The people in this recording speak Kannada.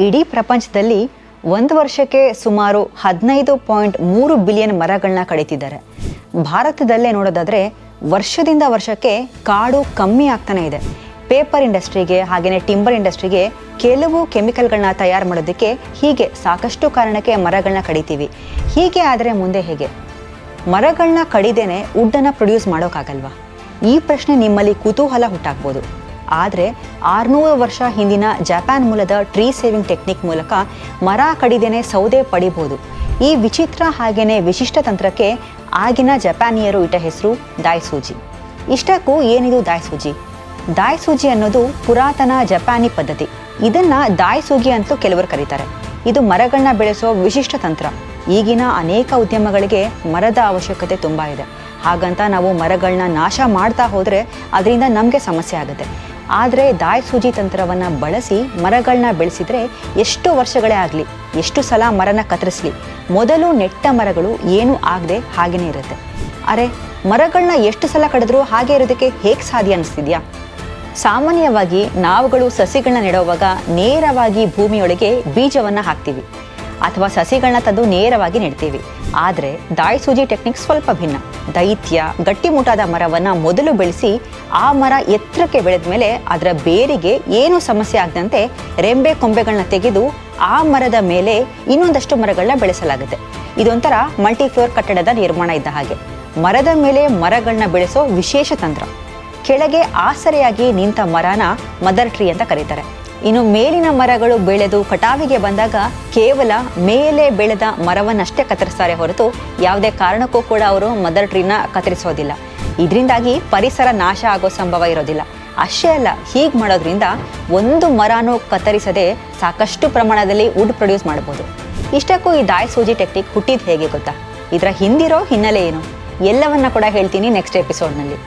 ಇಡೀ ಪ್ರಪಂಚದಲ್ಲಿ ಒಂದು ವರ್ಷಕ್ಕೆ ಸುಮಾರು 15.3 ಬಿಲಿಯನ್ ಮರಗಳನ್ನ ಕಡಿತಿದ್ದಾರೆ. ಭಾರತದಲ್ಲೇ ನೋಡೋದಾದರೆ ವರ್ಷದಿಂದ ವರ್ಷಕ್ಕೆ ಕಾಡು ಕಮ್ಮಿ ಆಗ್ತಾನೆ ಇದೆ. ಪೇಪರ್ ಇಂಡಸ್ಟ್ರಿಗೆ ಹಾಗೆಯೇ ಟಿಂಬರ್ ಇಂಡಸ್ಟ್ರಿಗೆ ಕೆಲವು ಕೆಮಿಕಲ್ಗಳನ್ನ ತಯಾರು ಮಾಡೋದಕ್ಕೆ ಹೀಗೆ ಸಾಕಷ್ಟು ಕಾರಣಕ್ಕೆ ಮರಗಳನ್ನ ಕಡಿತೀವಿ. ಹೀಗೆ ಆದರೆ ಮುಂದೆ ಹೇಗೆ? ಮರಗಳನ್ನ ಕಡಿದೇನೆ ವುಡ್ಡನ್ನು ಪ್ರೊಡ್ಯೂಸ್ ಮಾಡೋಕ್ಕಾಗಲ್ವಾ? ಈ ಪ್ರಶ್ನೆ ನಿಮ್ಮಲ್ಲಿ ಕುತೂಹಲ ಹುಟ್ಟಾಕ್ಬೋದು. ಆದರೆ 600 ವರ್ಷ ಹಿಂದಿನ ಜಪಾನ್ ಮೂಲದ ಟ್ರೀ ಸೇವಿಂಗ್ ಟೆಕ್ನಿಕ್ ಮೂಲಕ ಮರ ಕಡಿದೇನೆ ಸೌದೆ ಪಡಿಬೋದು. ಈ ವಿಚಿತ್ರ ಹಾಗೆಯೇ ವಿಶಿಷ್ಟ ತಂತ್ರಕ್ಕೆ ಆಗಿನ ಜಪಾನಿಯರು ಇಟ್ಟ ಹೆಸರು ದಾಯ್ಸೂಜಿ. ಇಷ್ಟಕ್ಕೂ ಏನಿದು ದಾಯ್ಸೂಜಿ? ದಾಯ್ಸೂಜಿ ಅನ್ನೋದು ಪುರಾತನ ಜಪಾನಿ ಪದ್ಧತಿ. ಇದನ್ನು ದಾಯ್ಸೂಗಿ ಅಂತಲೂ ಕೆಲವರು ಕರೀತಾರೆ. ಇದು ಮರಗಳನ್ನ ಬೆಳೆಸೋ ವಿಶಿಷ್ಟ ತಂತ್ರ. ಈಗಿನ ಅನೇಕ ಉದ್ಯಮಗಳಿಗೆ ಮರದ ಅವಶ್ಯಕತೆ ತುಂಬ ಇದೆ. ಹಾಗಂತ ನಾವು ಮರಗಳನ್ನ ನಾಶ ಮಾಡ್ತಾ ಹೋದರೆ ಅದರಿಂದ ನಮಗೆ ಸಮಸ್ಯೆ ಆಗುತ್ತೆ. ಆದರೆ ದಾಯ್ಸೂಜಿ ತಂತ್ರವನ್ನು ಬಳಸಿ ಮರಗಳನ್ನ ಬೆಳೆಸಿದರೆ ಎಷ್ಟು ವರ್ಷಗಳೇ ಆಗಲಿ, ಎಷ್ಟು ಸಲ ಮರನ ಕತ್ತರಿಸಲಿ, ಮೊದಲು ನೆಟ್ಟ ಮರಗಳು ಏನೂ ಆಗದೆ ಹಾಗೇ ಇರುತ್ತೆ. ಅರೆ, ಮರಗಳನ್ನ ಎಷ್ಟು ಸಲ ಕಡಿದ್ರೂ ಹಾಗೆ ಇರೋದಕ್ಕೆ ಹೇಗೆ ಸಾಧ್ಯ ಅನ್ನಿಸ್ತಿದ್ಯಾ? ಸಾಮಾನ್ಯವಾಗಿ ನಾವುಗಳು ಸಸಿಗಳನ್ನ ನೆಡುವಾಗ ನೇರವಾಗಿ ಭೂಮಿಯೊಳಗೆ ಬೀಜವನ್ನು ಹಾಕ್ತೀವಿ ಅಥವಾ ಸಸಿಗಳನ್ನ ತಂದು ನೇರವಾಗಿ ನೆಡ್ತೀವಿ. ಆದರೆ ದಾಯ್ಸೂಜಿ ಟೆಕ್ನಿಕ್ ಸ್ವಲ್ಪ ಭಿನ್ನ. ದೈತ್ಯ ಗಟ್ಟಿಮುಟ್ಟಾದ ಮರವನ್ನು ಮೊದಲು ಬೆಳೆಸಿ ಆ ಮರ ಎತ್ತರಕ್ಕೆ ಬೆಳೆದ ಮೇಲೆ ಅದರ ಬೇರಿಗೆ ಏನೂ ಸಮಸ್ಯೆ ಆಗದಂತೆ ರೆಂಬೆ ಕೊಂಬೆಗಳನ್ನ ತೆಗೆದು ಆ ಮರದ ಮೇಲೆ ಇನ್ನೊಂದಷ್ಟು ಮರಗಳನ್ನ ಬೆಳೆಸಲಾಗುತ್ತೆ. ಇದೊಂಥರ ಮಲ್ಟಿಫ್ಲೋರ್ ಕಟ್ಟಡದ ನಿರ್ಮಾಣ ಇದ್ದ ಹಾಗೆ. ಮರದ ಮೇಲೆ ಮರಗಳನ್ನ ಬೆಳೆಸೋ ವಿಶೇಷ ತಂತ್ರ. ಕೆಳಗೆ ಆಸರೆಯಾಗಿ ನಿಂತ ಮರನ ಮದರ್ ಟ್ರೀ ಅಂತ ಕರೀತಾರೆ. ಇನ್ನು ಮೇಲಿನ ಮರಗಳು ಬೆಳೆದು ಕಟಾವಿಗೆ ಬಂದಾಗ ಕೇವಲ ಮೇಲೆ ಬೆಳೆದ ಮರವನ್ನಷ್ಟೇ ಕತ್ತರಿಸ್ತಾರೆ ಹೊರತು ಯಾವುದೇ ಕಾರಣಕ್ಕೂ ಕೂಡ ಅವರು ಮದರ್ ಟ್ರೀನ ಕತ್ತರಿಸೋದಿಲ್ಲ. ಇದರಿಂದಾಗಿ ಪರಿಸರ ನಾಶ ಆಗೋ ಸಂಭವ ಇರೋದಿಲ್ಲ. ಅಷ್ಟೇ ಅಲ್ಲ, ಹೀಗೆ ಮಾಡೋದ್ರಿಂದ ಒಂದು ಮರನೂ ಕತ್ತರಿಸದೆ ಸಾಕಷ್ಟು ಪ್ರಮಾಣದಲ್ಲಿ ವುಡ್ ಪ್ರೊಡ್ಯೂಸ್ ಮಾಡ್ಬೋದು. ಇಷ್ಟಕ್ಕೂ ಈ ದಾಯ್ಸೂಜಿ ಟೆಕ್ನಿಕ್ ಹುಟ್ಟಿದ ಹೇಗೆ ಗೊತ್ತಾ? ಇದರ ಹಿಂದಿರೋ ಹಿನ್ನೆಲೆ ಏನು? ಎಲ್ಲವನ್ನ ಕೂಡ ಹೇಳ್ತೀನಿ ನೆಕ್ಸ್ಟ್ ಎಪಿಸೋಡ್ನಲ್ಲಿ.